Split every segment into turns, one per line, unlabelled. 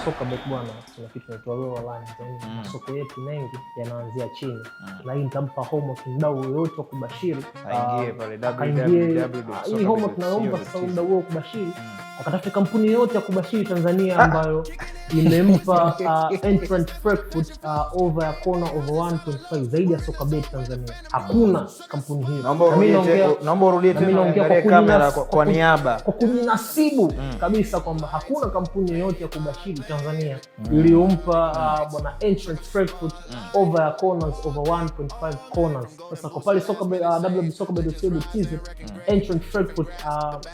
Sokabet bwana, kuna kitu kinaitwa lower line. Masoko yetu mengi yanaanzia chini. Na hii nitampa homework mdau yoyote wa kubashiri
aingie pale www.sokabet.co.tz.
Hii homework naomba sasa mdau wa kubashiri akatafuta kampuni yote ya kubashiri Tanzania ambayo imempa entrant Frankfurt over ya corner over 1.5 zaidi ya Sokabet Tanzania. Hakuna kampuni hiyo.
Naomba urudie tena kamera kwa niaba,
kwa kujinasibu kabisa kwamba hakuna kampuni yoyote ya kubashiri Tanzania iliyompa bwana entrant Frankfurt over ya corners over 1.5 corners. Sasa kwa pale Sokabet www.sokabet.co.tz entrant Frankfurt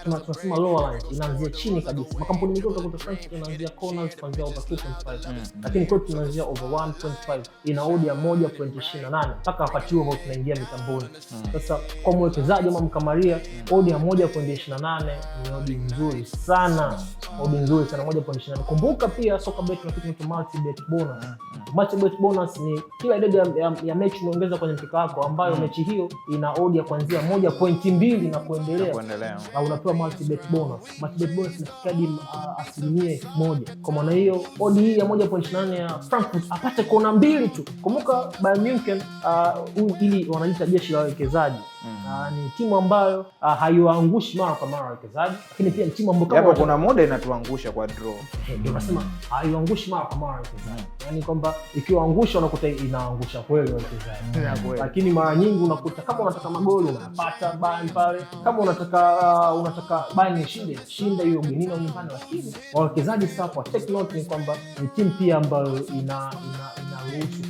tunasema lower line inaanzia chini kabisa. Makampuni mengi utakuta Frankfurt inaanzia corners kuanzia over 2.5 lakini kwetu tunaanzia over 1.5 ina odd ya 1.28 mpaka wakati huo tunaingia mitamboni. Sasa kwa mwekezaji ama mkamaria odd ya 1.28 ni odd nzuri sana. Odd nzuri sana 1.28. Kumbuka pia Sokabet na kitu kinaitwa multi bet bonus. Multi bet bonus ni kila idadi ya mechi unaongeza kwenye mkeka wako ambayo mechi hiyo ina odd ya kuanzia 1.2 na kuendelea. Na unapewa multi bet bonus. Multi bet bonus inafikia asilimia 1. Kwa maana hiyo odd hii ya 1.28 ya Frankfurt apate kona 2 tu. Kumbuka Bayern Munich ili wanaita jeshi la wawekezaji. Ni timu ambayo haiwaangushi mara kwa mara wawekezaji, lakini pia ni timu ambayo
kama kuna muda inatuangusha kwa draw.
Ndio nasema haiwaangushi mara kwa mara wawekezaji. Yaani kwamba ikiwaangusha unakuta inaangusha kweli wawekezaji. Lakini mara nyingi unakuta kama unataka magoli unapata Bayern pale. Kama unataka Bayern shinda hiyo ugenini au nyumbani, lakini wawekezaji sasa kwa take note ni kwamba ni timu pia ambayo inaruhusu